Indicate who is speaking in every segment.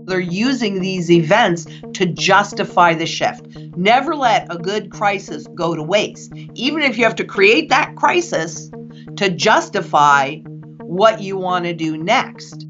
Speaker 1: They're using these events to justify the shift. Never let a good crisis go to waste, even if you have to create that crisis to justify what you want to do next.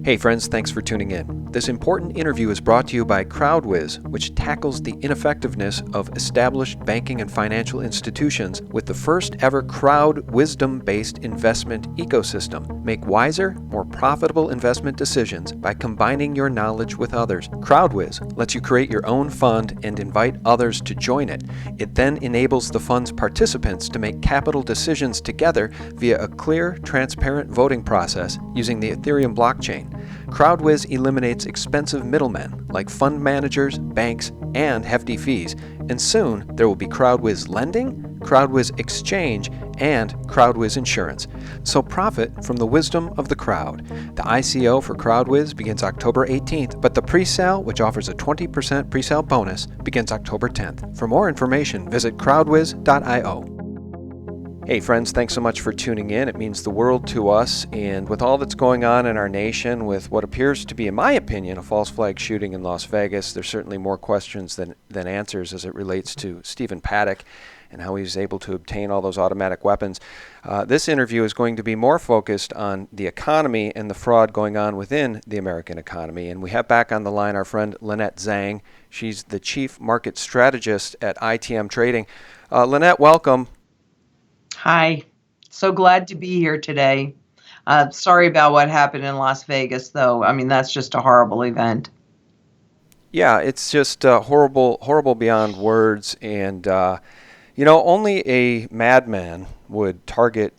Speaker 2: Hey friends, thanks for tuning in. This important interview is brought to you by CrowdWiz, which tackles the ineffectiveness of established banking and financial institutions with the first ever crowd wisdom-based investment ecosystem. Make wiser, more profitable investment decisions by combining your knowledge with others. CrowdWiz lets you create your own fund and invite others to join it. It then enables the fund's participants to make capital decisions together via a clear, transparent voting process using the Ethereum blockchain. CrowdWiz eliminates expensive middlemen like fund managers, banks, and hefty fees. And soon there will be CrowdWiz Lending, CrowdWiz Exchange, and CrowdWiz Insurance. So profit from the wisdom of the crowd. The ICO for CrowdWiz begins October 18th, but the pre-sale, which offers a 20% pre-sale bonus, begins October 10th. For more information, visit crowdwiz.io. Hey friends, thanks so much for tuning in. It means the world to us, and with all that's going on in our nation, with what appears to be, in my opinion, a false flag shooting in Las Vegas, there's certainly more questions than answers as it relates to Stephen Paddock and how he was able to obtain all those automatic weapons. This interview is going to be more focused on the economy and the fraud going on within the American economy. And we have back on the line our friend Lynette Zang. She's the Chief Market Strategist at ITM Trading. Lynette, welcome.
Speaker 1: Hi, so glad to be here today. Sorry about what happened in Las Vegas, though. I mean, that's just a horrible event.
Speaker 2: Yeah, it's just horrible beyond words. And, only a madman would target,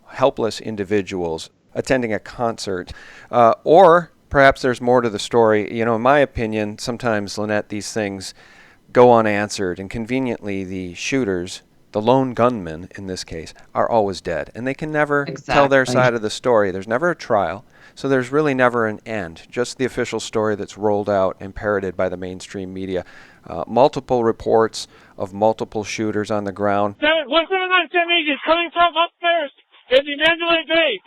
Speaker 2: helpless individuals attending a concert. Or perhaps there's more to the story. In my opinion, sometimes, Lynette, these things go unanswered. And conveniently, the shooters, the lone gunmen in this case, are always dead. And they can never tell their side of the story. There's never a trial. So there's really never an end. Just the official story that's rolled out and parroted by the mainstream media. Multiple reports of multiple shooters on the ground.
Speaker 3: What's going on, Tim? It's coming from upstairs in the Mandalay Bay.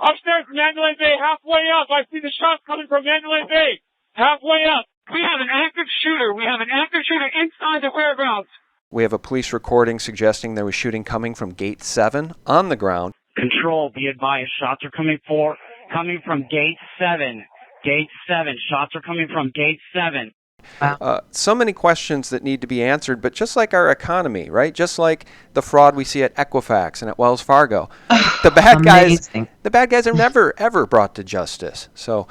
Speaker 3: Upstairs in Mandalay Bay, halfway up. I see the shots coming from Mandalay Bay. Halfway up. We have an active shooter. We have an active shooter inside the warehouse.
Speaker 2: We have a police recording suggesting there was shooting coming from Gate 7 on the ground.
Speaker 4: Control, be advised, shots are coming from Gate 7. Gate 7, shots are coming from Gate 7.
Speaker 2: So many questions that need to be answered, but just like our economy, right? Just like the fraud we see at Equifax and at Wells Fargo, the bad guys are never ever brought to justice. So,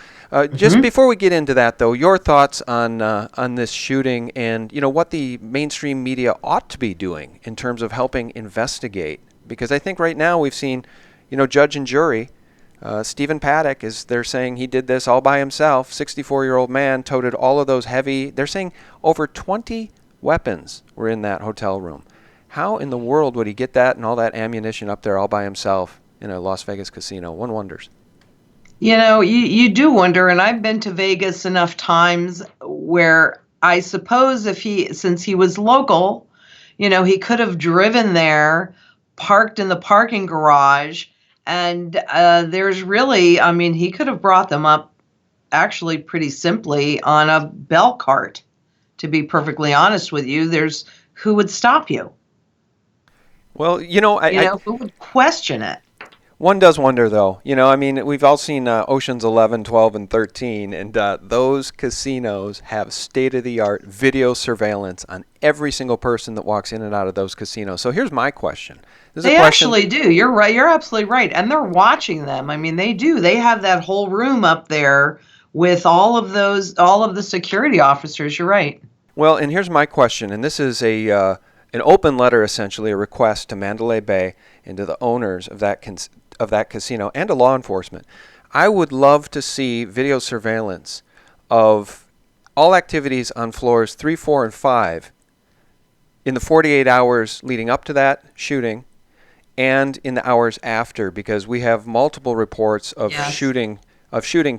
Speaker 2: just before we get into that, though, your thoughts on this shooting and what the mainstream media ought to be doing in terms of helping investigate, because I think right now we've seen, judge and jury. Stephen Paddock, they're saying he did this all by himself. 64-year-old man toted all of those heavy. They're saying over 20 weapons were in that hotel room. How in the world would he get that and all that ammunition up there all by himself in a Las Vegas casino? One wonders.
Speaker 1: You do wonder, and I've been to Vegas enough times where I suppose since he was local, he could have driven there, parked in the parking garage. And there's really, he could have brought them up actually pretty simply on a bell cart, to be perfectly honest with you. Who would stop you?
Speaker 2: Well,
Speaker 1: who would question it?
Speaker 2: One does wonder, though. We've all seen Oceans 11, 12, and 13, and those casinos have state-of-the-art video surveillance on every single person that walks in and out of those casinos. So here's my question.
Speaker 1: They actually do. You're right. You're absolutely right. And they're watching them. They do. They have that whole room up there with all of the security officers. You're right.
Speaker 2: Well, and here's my question, and this is an open letter, essentially, a request to Mandalay Bay and to the owners of that casino and to law enforcement. I would love to see video surveillance of all activities on floors 3, 4, and 5 in the 48 hours leading up to that shooting and in the hours after, because we have multiple reports of shooting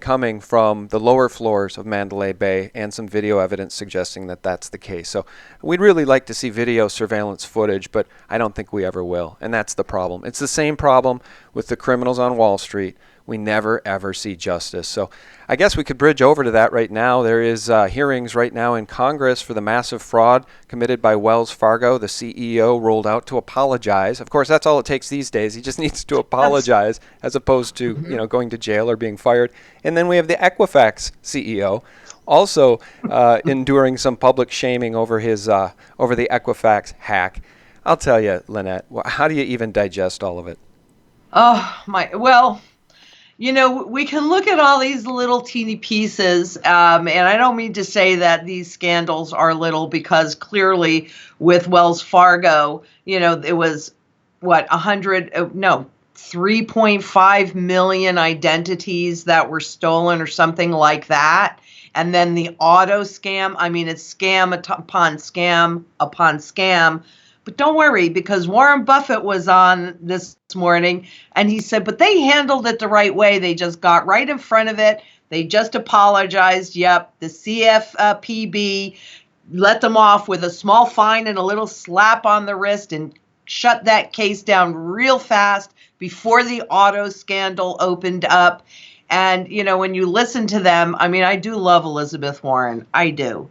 Speaker 2: coming from the lower floors of Mandalay Bay and some video evidence suggesting that that's the case. So we'd really like to see video surveillance footage, but I don't think we ever will, and that's the problem. It's the same problem with the criminals on Wall Street, we never, ever see justice. So I guess we could bridge over to that right now. There is hearings right now in Congress for the massive fraud committed by Wells Fargo. The CEO rolled out to apologize. Of course, that's all it takes these days. He just needs to apologize as opposed to going to jail or being fired. And then we have the Equifax CEO also enduring some public shaming over his over the Equifax hack. I'll tell you, Lynette, how do you even digest all of it?
Speaker 1: Oh, my. Well, we can look at all these little teeny pieces, and I don't mean to say that these scandals are little, because clearly with Wells Fargo, it was, 3.5 million identities that were stolen or something like that. And then the auto scam, it's scam upon scam upon scam. But don't worry, because Warren Buffett was on this morning and he said, but they handled it the right way. They just got right in front of it. They just apologized. Yep, the CFPB let them off with a small fine and a little slap on the wrist and shut that case down real fast before the auto scandal opened up. And, when you listen to them, I do love Elizabeth Warren. I do.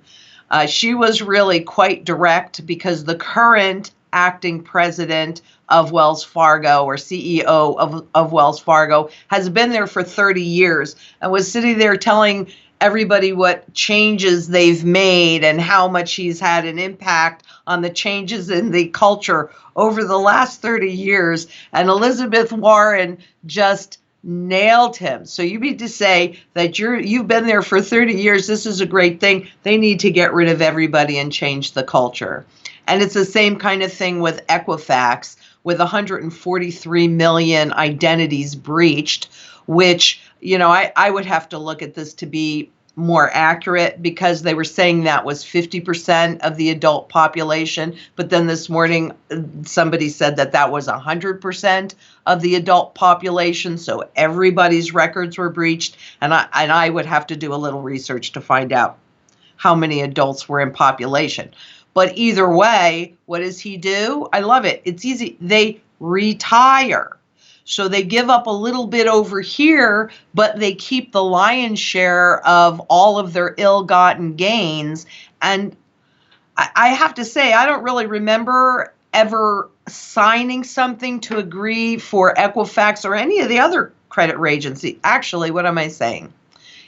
Speaker 1: She was really quite direct, because the current acting president of Wells Fargo, or CEO of Wells Fargo, has been there for 30 years and was sitting there telling everybody what changes they've made and how much he's had an impact on the changes in the culture over the last 30 years. And Elizabeth Warren just nailed him. So you mean to say that you've been there for 30 years, this is a great thing. They need to get rid of everybody and change the culture. And it's the same kind of thing with Equifax, with 143 million identities breached, which, I would have to look at this to be more accurate, because they were saying that was 50% of the adult population. But then this morning, somebody said that was 100% of the adult population. So everybody's records were breached. And I would have to do a little research to find out how many adults were in population. But either way, what does he do? I love it. It's easy. They retire. So they give up a little bit over here, but they keep the lion's share of all of their ill-gotten gains. And I have to say, I don't really remember ever signing something to agree for Equifax or any of the other credit agency. Actually, what am I saying?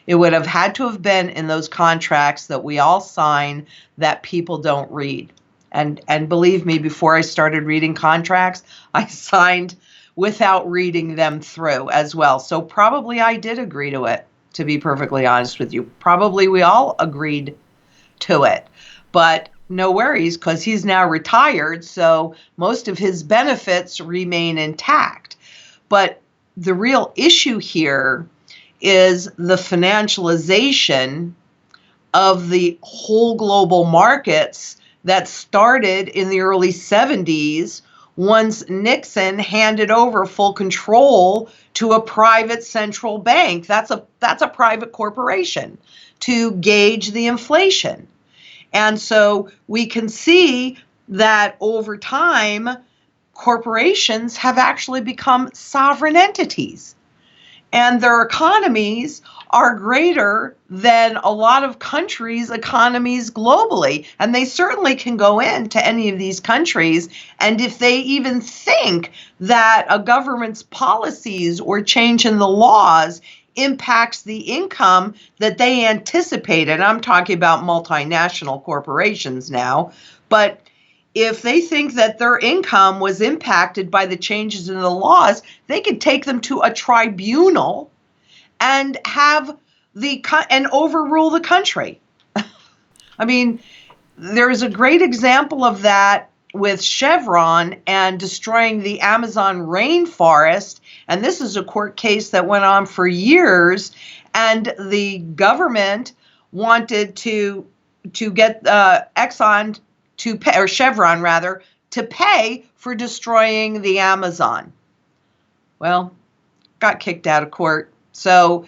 Speaker 1: It would have had to have been in those contracts that we all sign that people don't read. And believe me, before I started reading contracts, I signed without reading them through as well. So probably I did agree to it, to be perfectly honest with you. Probably we all agreed to it. But no worries, because he's now retired, so most of his benefits remain intact. But the real issue here is the financialization of the whole global markets that started in the early 70s, once Nixon handed over full control to a private central bank. That's a private corporation to gauge the inflation. And so we can see that over time, corporations have actually become sovereign entities. And their economies are greater than a lot of countries' economies globally. And they certainly can go into any of these countries. And if they even think that a government's policies or change in the laws impacts the income that they anticipated, I'm talking about multinational corporations now, but if they think that their income was impacted by the changes in the laws, they could take them to a tribunal and have and overrule the country. There's a great example of that with Chevron and destroying the Amazon rainforest. And this is a court case that went on for years. And the government wanted to get Exxon to pay, or Chevron rather, to pay for destroying the Amazon. Well, got kicked out of court. So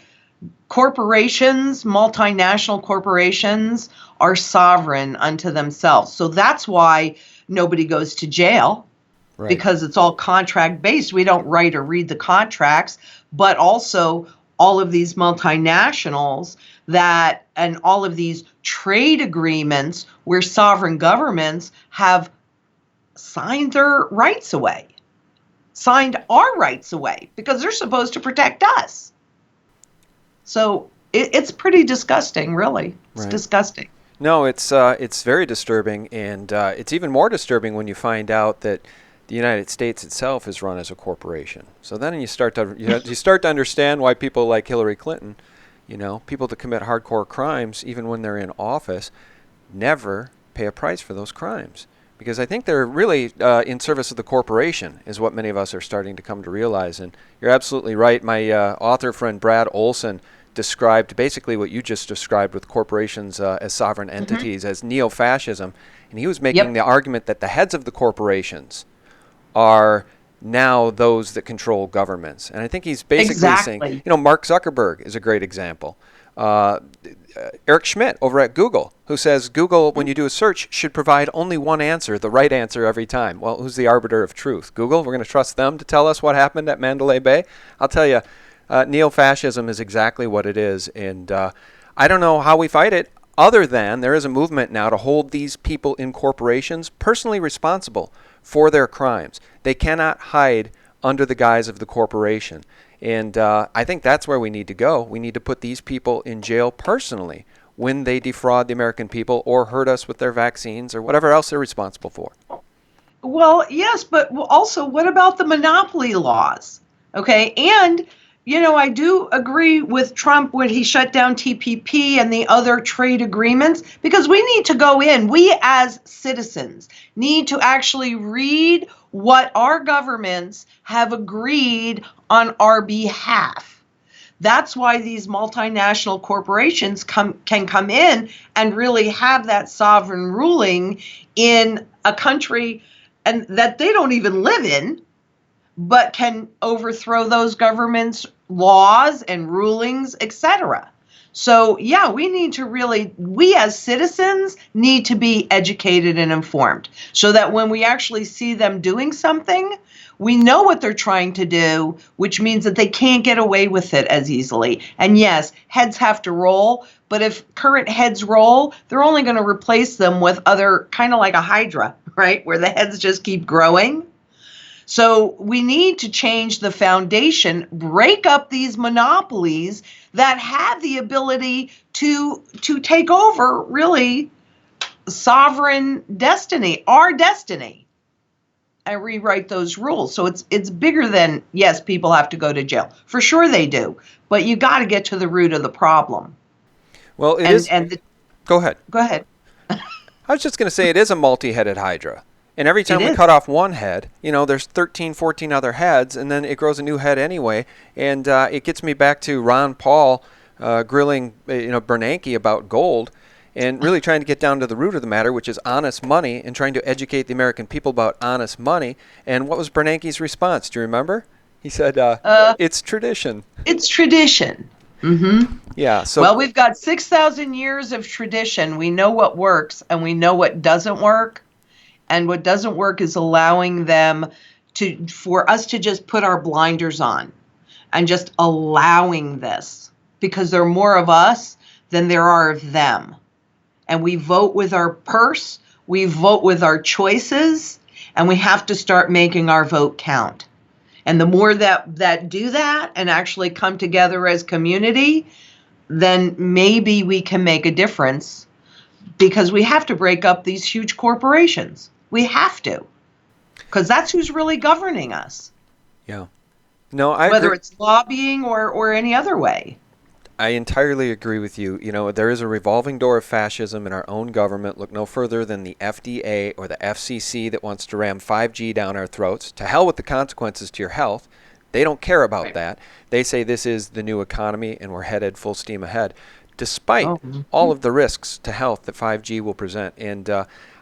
Speaker 1: corporations, multinational corporations, are sovereign unto themselves. So that's why nobody goes to jail.
Speaker 2: Right.
Speaker 1: because it's all contract based. We don't write or read the contracts, but also all of these multinationals and all of these trade agreements where sovereign governments have signed their rights away, signed our rights away because they're supposed to protect us. So it's pretty disgusting, really. It's disgusting.
Speaker 2: No, it's very disturbing, and it's even more disturbing when you find out that the United States itself is run as a corporation. So then you start to understand why people like Hillary Clinton, people that commit hardcore crimes, even when they're in office, never pay a price for those crimes. Because I think they're really in service of the corporation, is what many of us are starting to come to realize. And you're absolutely right. My author friend Brad Olson described basically what you just described with corporations as sovereign entities, as neo-fascism. And he was making the argument that the heads of the corporations are now those that control governments. And I think he's basically saying, Mark Zuckerberg is a great example. Eric Schmidt over at Google, who says Google, when you do a search, should provide only one answer, the right answer every time. Well, who's the arbiter of truth? Google? We're going to trust them to tell us what happened at Mandalay Bay? I'll tell you, neo-fascism is exactly what it is. And I don't know how we fight it, other than there is a movement now to hold these people in corporations personally responsible for their crimes. They cannot hide under the guise of the corporation. And I think that's where we need to go. We need to put these people in jail personally when they defraud the American people or hurt us with their vaccines or whatever else they're responsible for.
Speaker 1: Well, yes, but also what about the monopoly laws? Okay, and I do agree with Trump when he shut down TPP and the other trade agreements, because we need to go in. We as citizens need to actually read what our governments have agreed on our behalf. That's why these multinational corporations can come in and really have that sovereign ruling in a country and that they don't even live in, but can overthrow those governments' laws and rulings, etc. So, we as citizens need to be educated and informed so that when we actually see them doing something, we know what they're trying to do, which means that they can't get away with it as easily. And yes, heads have to roll, but if current heads roll, they're only going to replace them with other, kind of like a hydra, right? Where the heads just keep growing. So we need to change the foundation, break up these monopolies that have the ability to take over really sovereign destiny, our destiny, and rewrite those rules. So it's bigger than, yes, people have to go to jail. For sure they do, but you got to get to the root of the problem.
Speaker 2: Well, go ahead.
Speaker 1: Go ahead.
Speaker 2: I was just going to say it is a multi-headed hydra. And every time we
Speaker 1: is.
Speaker 2: cut off one head, there's 13, 14 other heads, and then it grows a new head anyway. And it gets me back to Ron Paul grilling Bernanke about gold and really trying to get down to the root of the matter, which is honest money, and trying to educate the American people about honest money. And what was Bernanke's response? Do you remember? He said, it's tradition.
Speaker 1: It's tradition. Mm-hmm.
Speaker 2: Yeah. So
Speaker 1: well, we've got 6,000 years of tradition. We know what works and we know what doesn't work. And what doesn't work is allowing them for us to just put our blinders on and just allowing this, because there are more of us than there are of them. And we vote with our purse, we vote with our choices, and we have to start making our vote count. And the more that do that and actually come together as community, then maybe we can make a difference, because we have to break up these huge corporations. We have to, because that's who's really governing us.
Speaker 2: Yeah. No,
Speaker 1: whether it's lobbying or any other way.
Speaker 2: I entirely agree with you. There is a revolving door of fascism in our own government. Look no further than the FDA or the FCC that wants to ram 5G down our throats. To hell with the consequences to your health. They don't care about that. They say this is the new economy and we're headed full steam ahead, despite all of the risks to health that 5G will present. And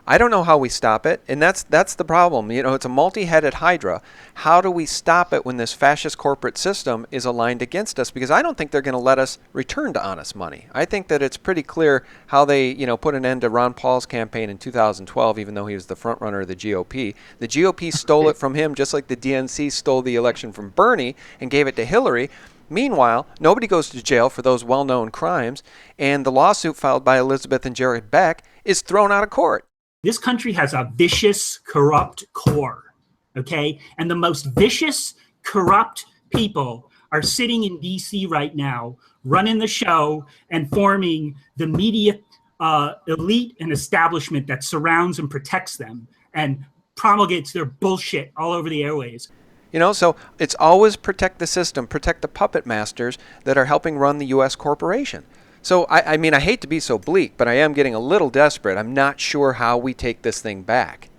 Speaker 2: I don't know how we stop it, and that's the problem. You know, it's a multi-headed hydra. How do we stop it when this fascist corporate system is aligned against us? Because I don't think they're going to let us return to honest money. I think that it's pretty clear how they, put an end to Ron Paul's campaign in 2012, even though he was the front runner of the GOP. The GOP stole it from him, just like the DNC stole the election from Bernie and gave it to Hillary. Meanwhile, nobody goes to jail for those well-known crimes, and the lawsuit filed by Elizabeth and Jared Beck is thrown out of court.
Speaker 5: This country has a vicious, corrupt core, okay? And the most vicious, corrupt people are sitting in D.C. right now, running the show and forming the media elite and establishment that surrounds and protects them and promulgates their bullshit all over the airways.
Speaker 2: So it's always protect the system, protect the puppet masters that are helping run the U.S. corporation. So, I mean, I hate to be so bleak, but I am getting a little desperate. I'm not sure how we take this thing back.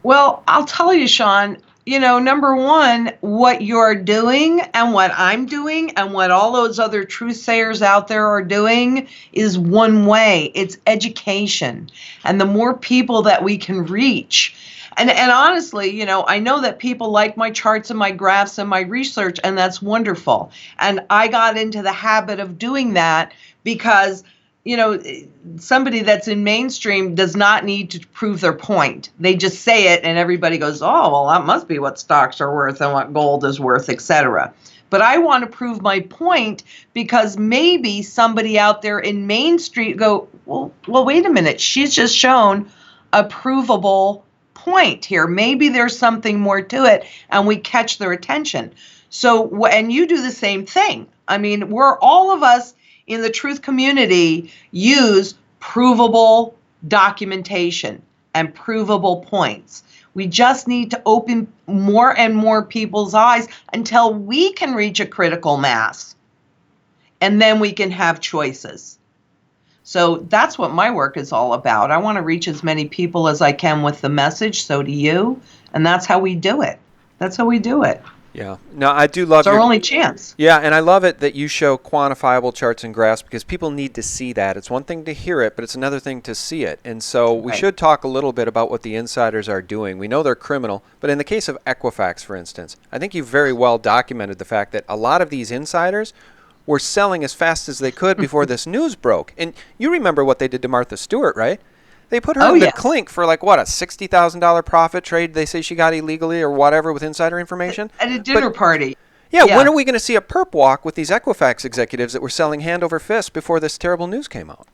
Speaker 1: Well, I'll tell you, Sean, number one, what you're doing and what I'm doing and what all those other truth sayers out there are doing is one way. It's education. And the more people that we can reach. And honestly, I know that people like my charts and my graphs and my research, and that's wonderful. And I got into the habit of doing that because, somebody that's in mainstream does not need to prove their point. They just say it and everybody goes, oh, well, that must be what stocks are worth and what gold is worth, etc. But I want to prove my point because maybe somebody out there in mainstream go, well, wait a minute. She's just shown a provable point here. Maybe there's something more to it, and we catch their attention. So, and you do the same thing. I mean, we're all of us in the truth community use provable documentation and provable points. We just need to open more and more people's eyes until we can reach a critical mass, and then we can have choices. So that's what my work is all about. I want to reach as many people as I can with the message. So do you. And that's how we do it. That's how we do it.
Speaker 2: Yeah. No, I do love
Speaker 1: it's our only chance.
Speaker 2: Yeah, and I love it that you show quantifiable charts and graphs because people need to see that. It's one thing to hear it, but it's another thing to see it. And so we should talk a little bit about what the insiders are doing. We know they're criminal, but in the case of Equifax, for instance, I think you've very well documented the fact that a lot of these insiders were selling as fast as they could before this news broke. And you remember what they did to Martha Stewart, right? They put her in the clink for a $60,000 profit trade they say she got illegally or whatever with insider information?
Speaker 1: At a dinner party.
Speaker 2: Yeah, when are we going to see a perp walk with these Equifax executives that were selling hand over fist before this terrible news came out?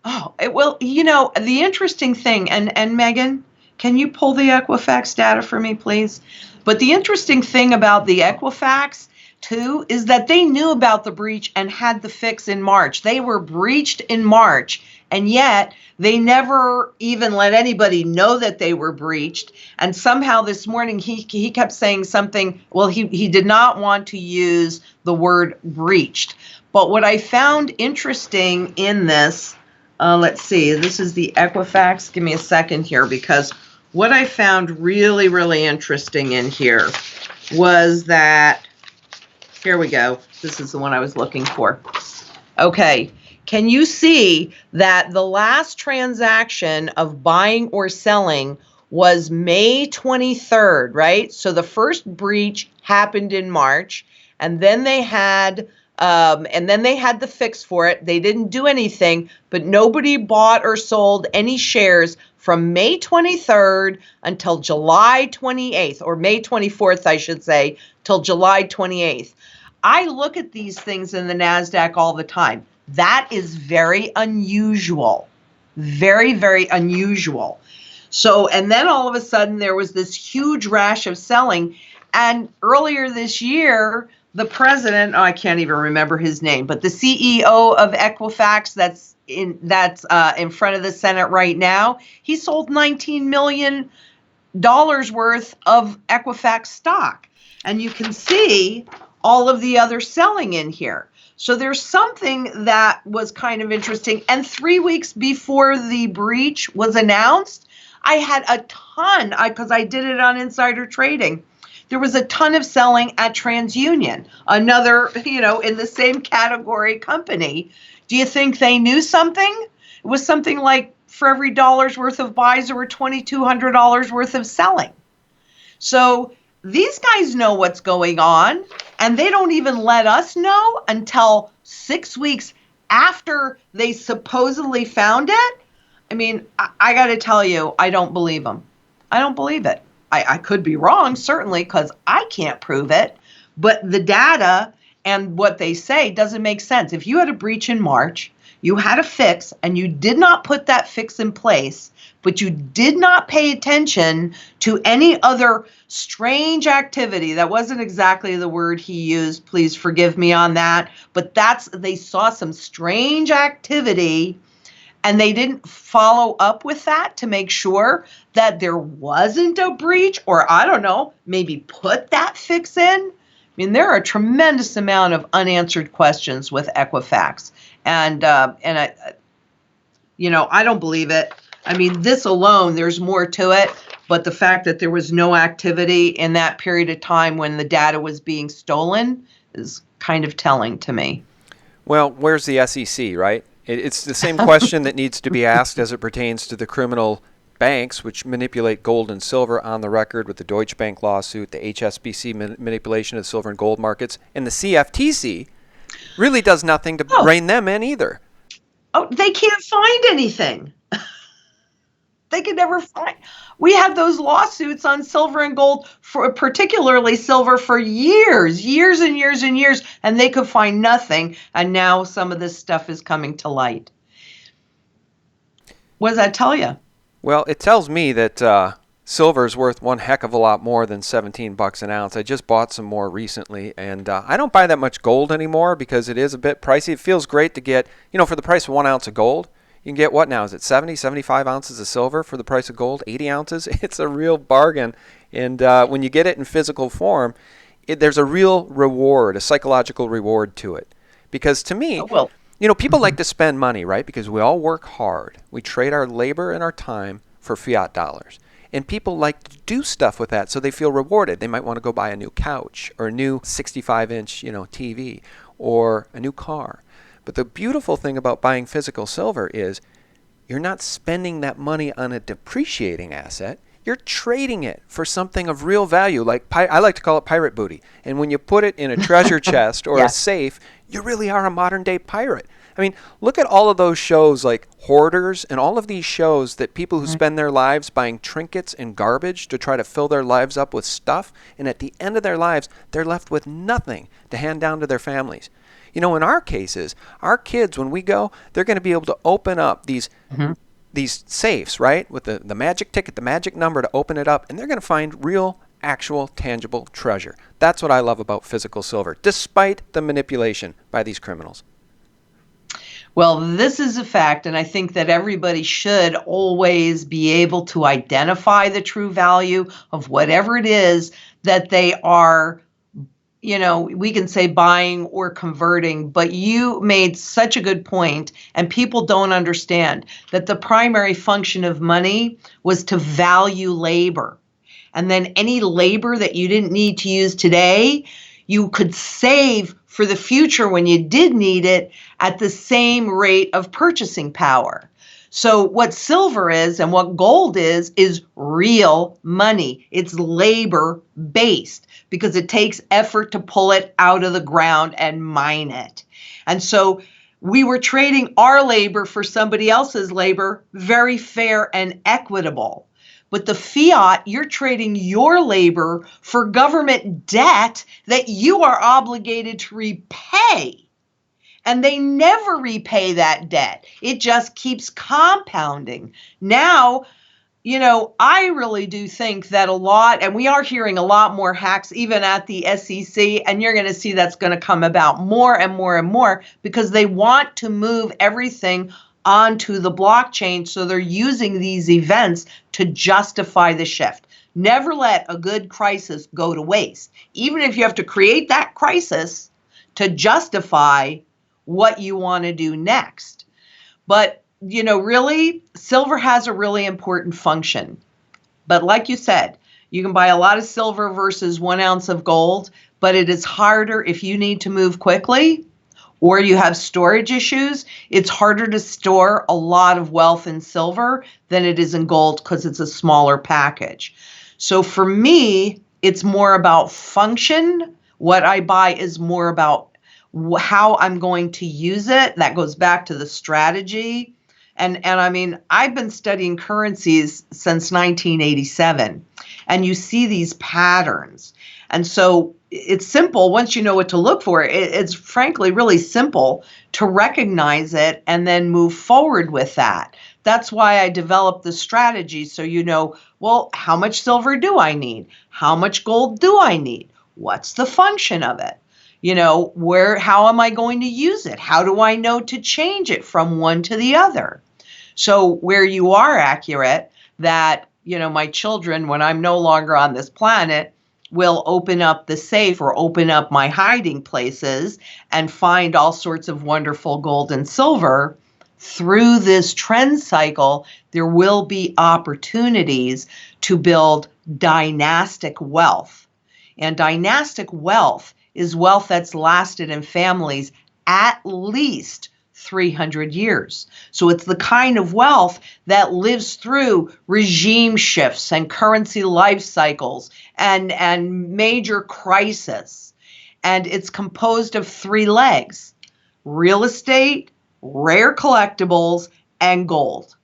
Speaker 1: Oh, well, the interesting thing, and Megan, can you pull the Equifax data for me, please? But the interesting thing about the Equifax too, is that they knew about the breach and had the fix in March. They were breached in March, and yet they never even let anybody know that they were breached. And somehow this morning he kept saying something, well, he did not want to use the word breached. But what I found interesting in this, let's see, this is the Equifax. Give me a second here, because what I found really, really interesting in here was that, here we go. This is the one I was looking for. Okay. Can you see that the last transaction of buying or selling was May 23rd, right? So the first breach happened in March, and then they had the fix for it. They didn't do anything, but nobody bought or sold any shares from May 23rd until July 28th, or May 24th, I should say, till July 28th. I look at these things in the NASDAQ all the time. That is very unusual. Very, very unusual. So, and then all of a sudden there was this huge rash of selling. And earlier this year, the president, I can't even remember his name, but the CEO of Equifax that's in front of the Senate right now, he sold $19 million worth of Equifax stock. And you can see all of the other selling in here. So there's something that was kind of interesting. And 3 weeks before the breach was announced, I had a ton, because I did it on insider trading. There was a ton of selling at TransUnion, another, in the same category company. Do you think they knew something? It was something like for every dollar's worth of buys, there were $2,200 worth of selling. So these guys know what's going on, and they don't even let us know until 6 weeks after they supposedly found it. I mean, I got to tell you, I don't believe them. I don't believe it. I could be wrong, certainly, because I can't prove it. But the data and what they say doesn't make sense. If you had a breach in March, you had a fix, and you did not put that fix in place, but you did not pay attention to any other strange activity. That wasn't exactly the word he used. Please forgive me on that. But they saw some strange activity, and they didn't follow up with that to make sure that there wasn't a breach, or I don't know, maybe put that fix in. I mean, there are a tremendous amount of unanswered questions with Equifax, and I, I don't believe it. I mean, this alone, there's more to it, but the fact that there was no activity in that period of time when the data was being stolen is kind of telling to me.
Speaker 2: Well, where's the SEC, right? It's the same question that needs to be asked as it pertains to the criminal banks, which manipulate gold and silver on the record with the Deutsche Bank lawsuit, the HSBC manipulation of silver and gold markets, and the CFTC really does nothing to rein them in either.
Speaker 1: Oh, they can't find anything. They could never find. We had those lawsuits on silver and gold, particularly silver, for years and years, and they could find nothing. And now some of this stuff is coming to light. What does that tell you?
Speaker 2: Well, it tells me that silver is worth one heck of a lot more than $17 an ounce. I just bought some more recently, and I don't buy that much gold anymore because it is a bit pricey. It feels great to get, for the price of 1 ounce of gold. You can get what now? Is it 70, 75 ounces of silver for the price of gold? 80 ounces? It's a real bargain. And when you get it in physical form, there's a real reward, a psychological reward to it. Because to me, people like to spend money, right? Because we all work hard. We trade our labor and our time for fiat dollars. And people like to do stuff with that so they feel rewarded. They might want to go buy a new couch or a new 65-inch, TV or a new car. But the beautiful thing about buying physical silver is you're not spending that money on a depreciating asset. You're trading it for something of real value. Like I like to call it pirate booty. And when you put it in a treasure chest or a safe, you really are a modern day pirate. I mean, look at all of those shows like Hoarders and all of these shows that people who spend their lives buying trinkets and garbage to try to fill their lives up with stuff. And at the end of their lives, they're left with nothing to hand down to their families. In our cases, our kids, when we go, they're going to be able to open up these safes, right, with the magic ticket, the magic number to open it up, and they're going to find real, actual, tangible treasure. That's what I love about physical silver, despite the manipulation by these criminals.
Speaker 1: Well, this is a fact, and I think that everybody should always be able to identify the true value of whatever it is that they are, we can say buying or converting, but you made such a good point, and people don't understand that the primary function of money was to value labor. And then any labor that you didn't need to use today, you could save for the future when you did need it at the same rate of purchasing power. So what silver is and what gold is real money. It's labor-based because it takes effort to pull it out of the ground and mine it. And so we were trading our labor for somebody else's labor, very fair and equitable. But the fiat, you're trading your labor for government debt that you are obligated to repay. And they never repay that debt. It just keeps compounding. Now, I really do think that a lot, and we are hearing a lot more hacks even at the SEC, and you're going to see that's going to come about more and more and more because they want to move everything onto the blockchain. So they're using these events to justify the shift. Never let a good crisis go to waste, even if you have to create that crisis to justify what you want to do next. But, really, silver has a really important function. But like you said, you can buy a lot of silver versus 1 ounce of gold, but it is harder if you need to move quickly or you have storage issues, it's harder to store a lot of wealth in silver than it is in gold because it's a smaller package. So for me, it's more about function. What I buy is more about how I'm going to use it. That goes back to the strategy. And I mean, I've been studying currencies since 1987, and you see these patterns. And so it's simple once you know what to look for. It's frankly really simple to recognize it and then move forward with that. That's why I developed the strategy, so you know, well, how much silver do I need? How much gold do I need? What's the function of it? You know, how am I going to use it? How do I know to change it from one to the other? So where you are accurate that, you know, my children, when I'm no longer on this planet, will open up the safe or open up my hiding places and find all sorts of wonderful gold and silver. Through this trend cycle, there will be opportunities to build dynastic wealth. And dynastic wealth is wealth that's lasted in families at least 300 years. So it's the kind of wealth that lives through regime shifts and currency life cycles and major crisis. And it's composed of 3 legs: real estate, rare collectibles, and gold.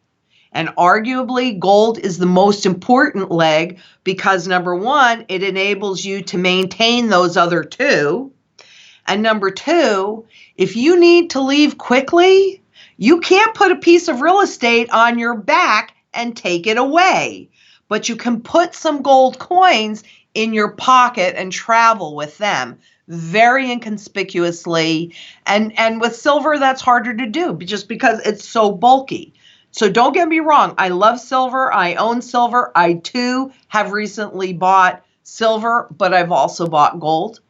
Speaker 1: And arguably, gold is the most important leg because, number one, it enables you to maintain those other 2. And number 2, if you need to leave quickly, you can't put a piece of real estate on your back and take it away. But you can put some gold coins in your pocket and travel with them very inconspicuously. And with silver, that's harder to do just because it's so bulky. So don't get me wrong. I love silver. I own silver. I too have recently bought silver, but I've also bought gold.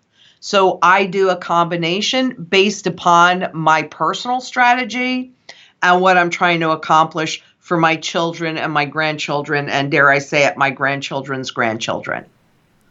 Speaker 1: So I do a combination based upon my personal strategy and what I'm trying to accomplish for my children and my grandchildren, and dare I say it, my grandchildren's grandchildren.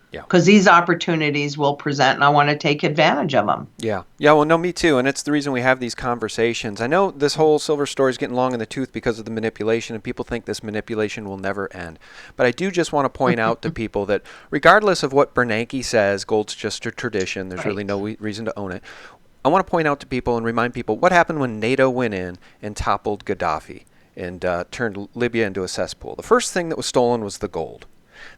Speaker 1: Yeah. Because these opportunities will present, and I want to take advantage of them.
Speaker 2: Yeah. Yeah, well, no, me too. And it's the reason we have these conversations. I know this whole silver story is getting long in the tooth because of the manipulation, and people think this manipulation will never end. But I do just want to point out to people that regardless of what Bernanke says, gold's just a tradition. There's really no reason to own it. I want to point out to people and remind people what happened when NATO went in and toppled Gaddafi and turned Libya into a cesspool. The first thing that was stolen was the gold.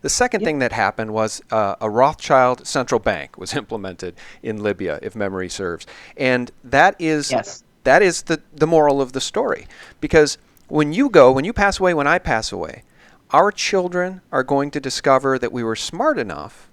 Speaker 2: The second thing that happened was a Rothschild central bank was implemented in Libya, if memory serves. And that is the moral of the story. Because when you pass away, when I pass away, our children are going to discover that we were smart enough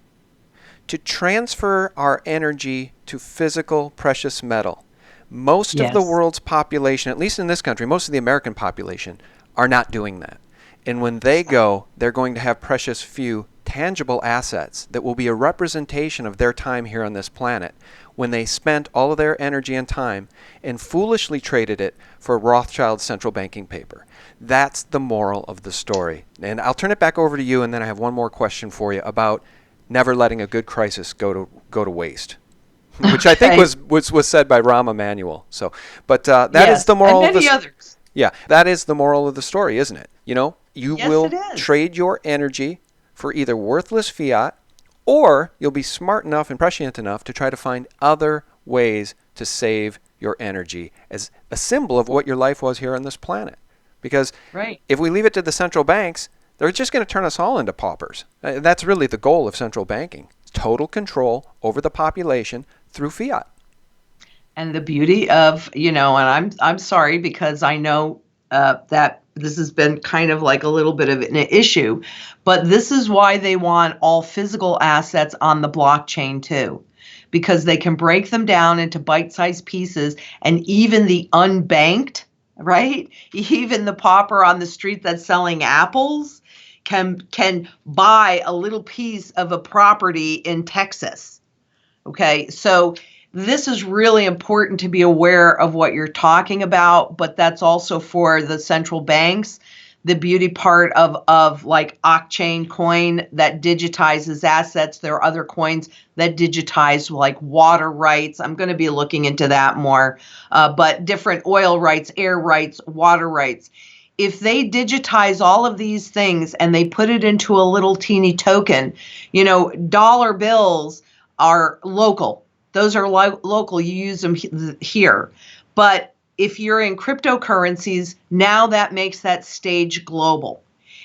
Speaker 2: to transfer our energy to physical precious metal. Most of the world's population, at least in this country, most of the American population, are not doing that. And when they go, they're going to have precious few tangible assets that will be a representation of their time here on this planet when they spent all of their energy and time and foolishly traded it for Rothschild central banking paper. That's the moral of the story. And I'll turn it back over to you, and then I have one more question for you about never letting a good crisis go to waste, which I think was said by Rahm Emanuel. So, but that is the moral
Speaker 1: and many
Speaker 2: of the
Speaker 1: others.
Speaker 2: Yeah, that is the moral of the story, isn't it? You know, you will trade your energy for either worthless fiat, or you'll be smart enough and prescient enough to try to find other ways to save your energy as a symbol of what your life was here on this planet. Because if we leave it to the central banks, they're just going to turn us all into paupers. That's really the goal of central banking: total control over the population through fiat.
Speaker 1: And the beauty of, and I'm sorry because I know that this has been kind of like a little bit of an issue, but this is why they want all physical assets on the blockchain too, because they can break them down into bite-sized pieces, and even the unbanked, right? Even the pauper on the street that's selling apples can buy a little piece of a property in Texas. Okay, so this is really important to be aware of what you're talking about, but that's also for the central banks. the beauty part of like Octane coin that digitizes assets. There are other coins that digitize like water rights. I'm going to be looking into that more, but different oil rights, air rights, water rights. If they digitize all of these things and they put it into a little teeny token, dollar bills are local. Those are local. You use them here. But if you're in cryptocurrencies, now that makes that stage global.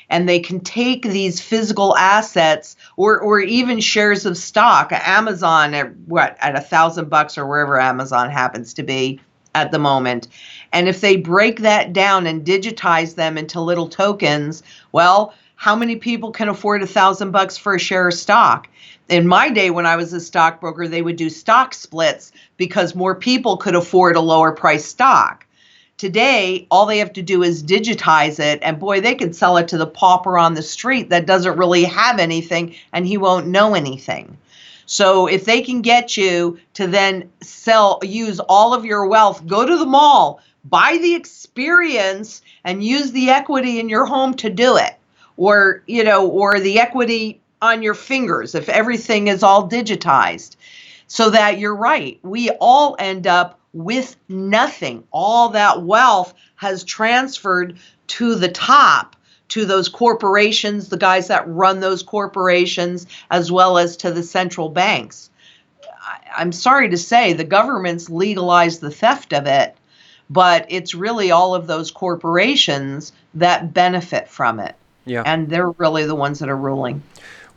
Speaker 1: And they can take these physical assets or even shares of stock, Amazon at $1,000 or wherever Amazon happens to be at the moment. And if they break that down and digitize them into little tokens, well, how many people can afford $1,000 for a share of stock? In my day, when I was a stockbroker, they would do stock splits because more people could afford a lower price stock. Today, all they have to do is digitize it, and boy, they could sell it to the pauper on the street that doesn't really have anything, and he won't know anything. So if they can get you to then use all of your wealth, go to the mall, buy the experience, and use the equity in your home to do it, or the equity on your fingers if everything is all digitized. So that you're right, we all end up with nothing. All that wealth has transferred to the top, to those corporations, the guys that run those corporations, as well as to the central banks. I'm sorry to say the government's legalized the theft of it, but it's really all of those corporations that benefit from it.
Speaker 2: Yeah.
Speaker 1: And they're really the ones that are ruling.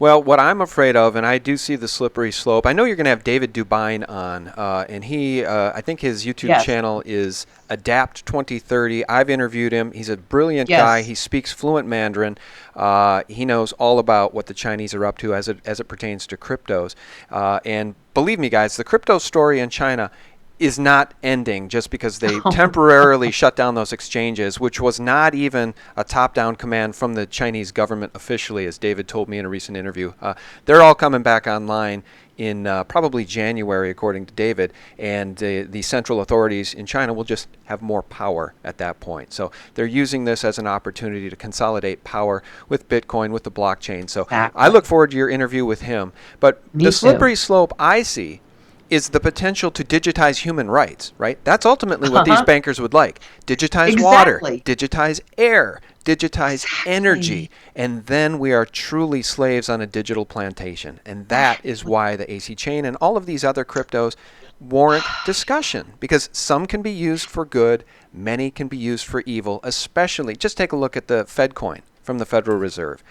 Speaker 2: Well, what I'm afraid of, and I do see the slippery slope, I know you're going to have David Dubine on, and he, I think his YouTube channel is Adapt 2030. I've interviewed him. He's a brilliant guy. He speaks fluent Mandarin. He knows all about what the Chinese are up to as it pertains to cryptos. And believe me, guys, the crypto story in China is not ending just because they temporarily shut down those exchanges, which was not even a top-down command from the Chinese government officially, as David told me in a recent interview. They're all coming back online in probably January, according to David, and the central authorities in China will just have more power at that point. So they're using this as an opportunity to consolidate power with Bitcoin, with the blockchain. So I look forward to your interview with him. But the slippery slope I see is the potential to digitize human rights, right? That's ultimately what these bankers would like. Digitize water, digitize air, digitize energy, and then we are truly slaves on a digital plantation. And that is why the AC chain and all of these other cryptos warrant discussion, because some can be used for good, many can be used for evil, especially, just take a look at the Fed coin from the Federal Reserve.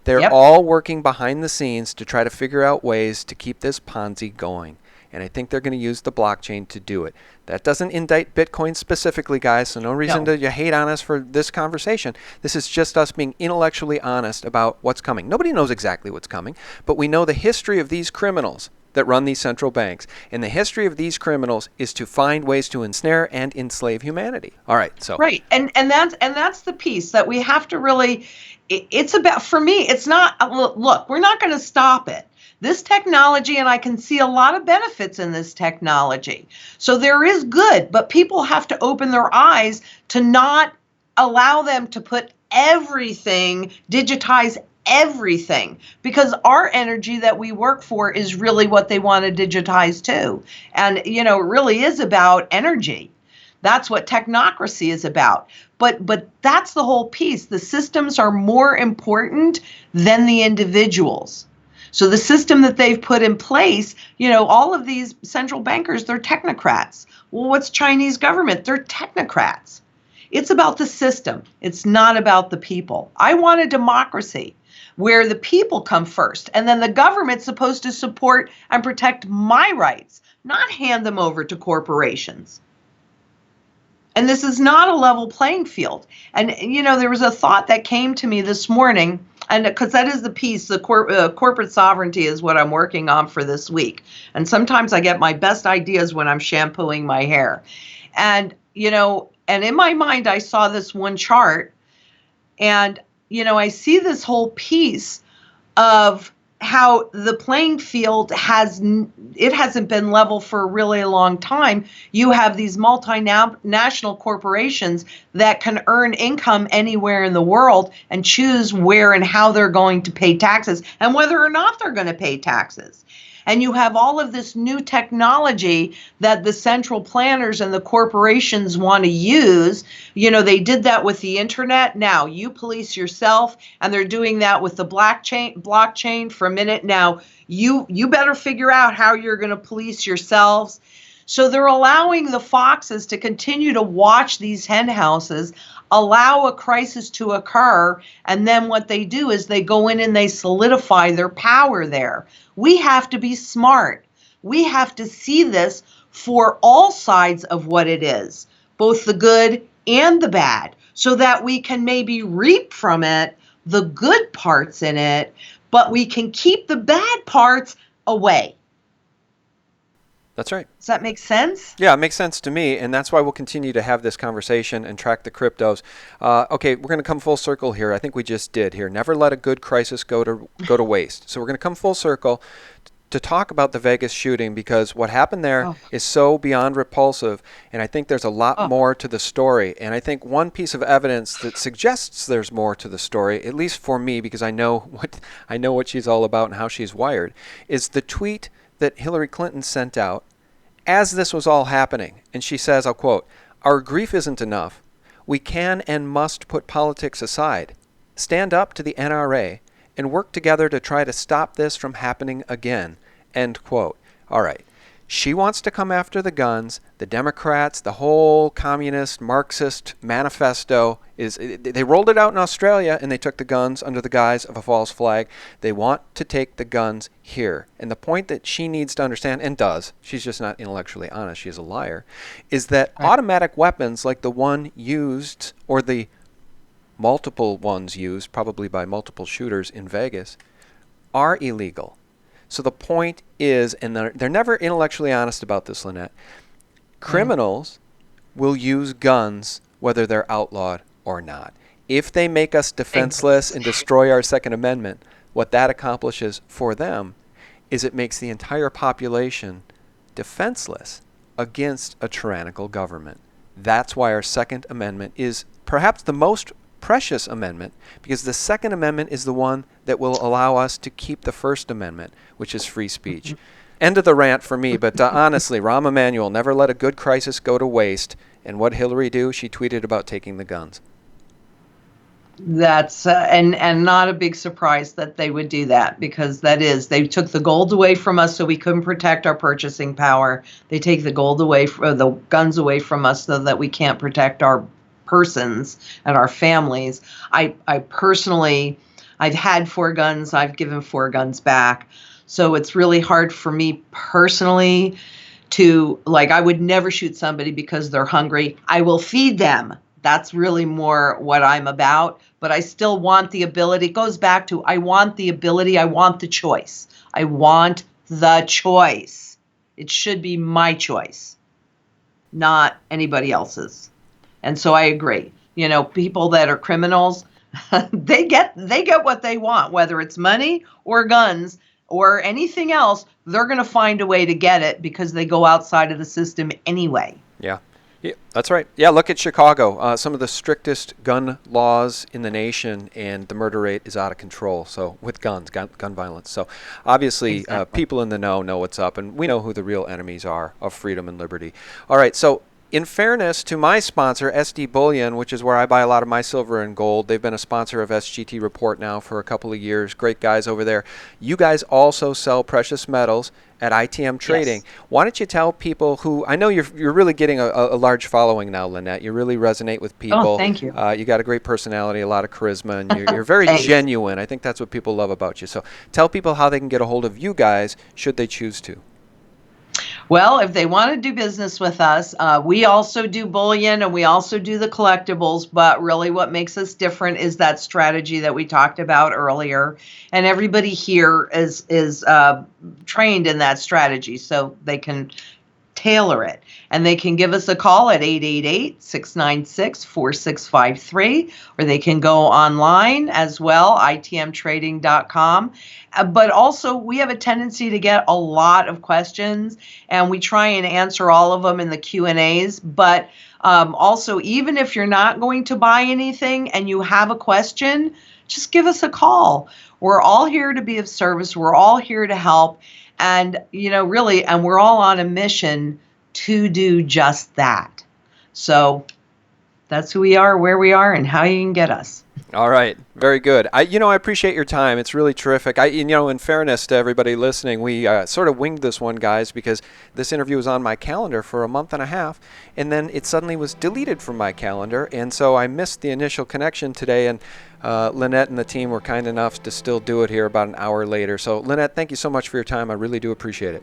Speaker 2: They're all working behind the scenes to try to figure out ways to keep this Ponzi going. And I think they're going to use the blockchain to do it. That doesn't indict Bitcoin specifically, guys, so no reason to hate on us for this conversation. This is just us being intellectually honest about what's coming. Nobody knows exactly what's coming, but we know the history of these criminals that run these central banks. And the history of these criminals is to find ways to ensnare and enslave humanity. All right, so
Speaker 1: right, and that's the piece that we have to really. It's about, for me, it's not. Look, we're not going to stop it. This technology, and I can see a lot of benefits in this technology. So there is good, but people have to open their eyes to not allow them to put everything, digitize everything, because our energy that we work for is really what they want to digitize too. And, it really is about energy. That's what technocracy is about. But that's the whole piece. The systems are more important than the individuals. So the system that they've put in place, all of these central bankers, they're technocrats. Well, what's Chinese government? They're technocrats. It's about the system. It's not about the people. I want a democracy where the people come first, and then the government's supposed to support and protect my rights, not hand them over to corporations. And this is not a level playing field. And, there was a thought that came to me this morning, and because that is the piece, the corporate sovereignty is what I'm working on for this week. And sometimes I get my best ideas when I'm shampooing my hair. And, and in my mind, I saw this one chart, and, I see this whole piece of how the playing field hasn't been level for a really long time. You have these multinational corporations that can earn income anywhere in the world and choose where and how they're going to pay taxes and whether or not they're going to pay taxes. And you have all of this new technology that the central planners and the corporations want to use. They did that with the internet. Now you police yourself, and they're doing that with the blockchain for a minute. Now you better figure out how you're going to police yourselves. So they're allowing the foxes to continue to watch these hen houses, allow a crisis to occur, and then what they do is they go in and they solidify their power there. We have to be smart. We have to see this for all sides of what it is, both the good and the bad, so that we can maybe reap from it the good parts in it, but we can keep the bad parts away.
Speaker 2: That's right.
Speaker 1: Does that make sense?
Speaker 2: Yeah, it makes sense to me, and that's why we'll continue to have this conversation and track the cryptos. Okay, we're going to come full circle here. I think we just did here. Never let a good crisis go to waste. So we're going to come full circle to talk about the Vegas shooting, because what happened there is so beyond repulsive, and I think there's a lot more to the story. And I think one piece of evidence that suggests there's more to the story, at least for me, because I know what she's all about and how she's wired, is the tweet that Hillary Clinton sent out as this was all happening. And she says, I'll quote, "Our grief isn't enough. We can and must put politics aside, stand up to the NRA, and work together to try to stop this from happening again." End quote. All right. She wants to come after the guns. The Democrats, the whole communist, Marxist manifesto, they rolled it out in Australia and they took the guns under the guise of a false flag. They want to take the guns here. And the point that she needs to understand, and does, she's just not intellectually honest, she's a liar, is that automatic weapons like the one used, or the multiple ones used, probably by multiple shooters in Vegas, are illegal. So the point is, and they're never intellectually honest about this, Lynette, criminals will use guns whether they're outlawed or not. If they make us defenseless and destroy our Second Amendment, what that accomplishes for them is it makes the entire population defenseless against a tyrannical government. That's why our Second Amendment is perhaps the most precious amendment, because the Second Amendment is the one that will allow us to keep the First Amendment, which is free speech. End of the rant for me, but honestly, Rahm Emanuel, never let a good crisis go to waste. And what Hillary do? She tweeted about taking the guns.
Speaker 1: That's and not a big surprise that they would do that, because they took the gold away from us so we couldn't protect our purchasing power. They take the gold away, the guns away from us so that we can't protect our persons and our families. I personally, I've had 4 guns. I've given 4 guns back. So it's really hard for me personally to, I would never shoot somebody because they're hungry. I will feed them. That's really more what I'm about. But I still want the ability. It goes back to, I want the ability. I want the choice. I want the choice. It should be my choice, not anybody else's. And so I agree. People that are criminals, they get what they want, whether it's money or guns or anything else. They're going to find a way to get it because they go outside of the system anyway.
Speaker 2: Yeah, that's right. Yeah, look at Chicago. Some of the strictest gun laws in the nation, and the murder rate is out of control. So with gun violence. So obviously, people in the know what's up, and we know who the real enemies are of freedom and liberty. All right, so in fairness to my sponsor, SD Bullion, which is where I buy a lot of my silver and gold, they've been a sponsor of SGT Report now for a couple of years. Great guys over there. You guys also sell precious metals at ITM Trading. Yes. Why don't you tell people who, I know you're really getting a large following now, Lynette. You really resonate with people.
Speaker 1: Oh, thank you.
Speaker 2: You got a great personality, a lot of charisma, and you're very genuine. I think that's what people love about you. So tell people how they can get a hold of you guys should they choose to.
Speaker 1: Well, if they want to do business with us, we also do bullion and we also do the collectibles. But really what makes us different is that strategy that we talked about earlier. And everybody here is trained in that strategy, so they can tailor it. And they can give us a call at 888-696-4653, or they can go online as well, itmtrading.com. But also, we have a tendency to get a lot of questions, and we try and answer all of them in the Q&As. But also, even if you're not going to buy anything and you have a question, just give us a call. We're all here to be of service. We're all here to help. And, really, and we're all on a mission to do just that. So that's who we are, where we are, and how you can get us.
Speaker 2: All right. Very good. I appreciate your time. It's really terrific. In fairness to everybody listening, we sort of winged this one, guys, because this interview was on my calendar for a month and a half, and then it suddenly was deleted from my calendar, and so I missed the initial connection today, and Lynette and the team were kind enough to still do it here about an hour later. So, Lynette, thank you so much for your time. I really do appreciate it.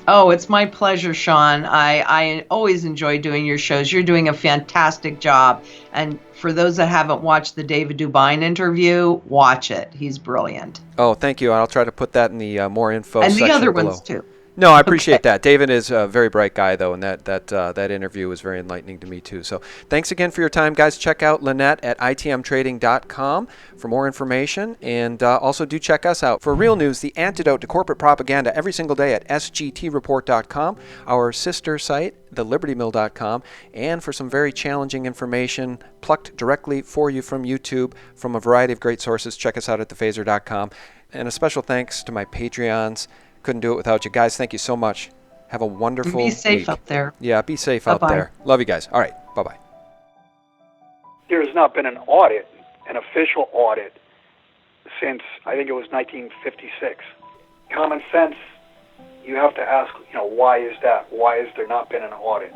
Speaker 1: Oh, it's my pleasure, Sean. I always enjoy doing your shows. You're doing a fantastic job. And for those that haven't watched the David Dubine interview, watch it. He's brilliant.
Speaker 2: Oh, thank you. I'll try to put that in the more info
Speaker 1: and
Speaker 2: section
Speaker 1: the other
Speaker 2: below.
Speaker 1: ones, too.
Speaker 2: No, I appreciate that. David is a very bright guy, though, and that interview was very enlightening to me, too. So thanks again for your time, guys. Check out Lynette at itmtrading.com for more information, and also do check us out for real news, the antidote to corporate propaganda, every single day at sgtreport.com, our sister site, thelibertymill.com, and for some very challenging information plucked directly for you from YouTube from a variety of great sources, check us out at thephaser.com. And a special thanks to my Patreons. Couldn't do it without you guys. Thank you so much. Have a wonderful week.
Speaker 1: Be safe up there.
Speaker 2: Yeah, be safe out there. Love you guys. All right. Bye-bye.
Speaker 6: There has not been an audit, an official audit, since I think it was 1956. Common sense, you have to ask, why is that? Why has there not been an audit?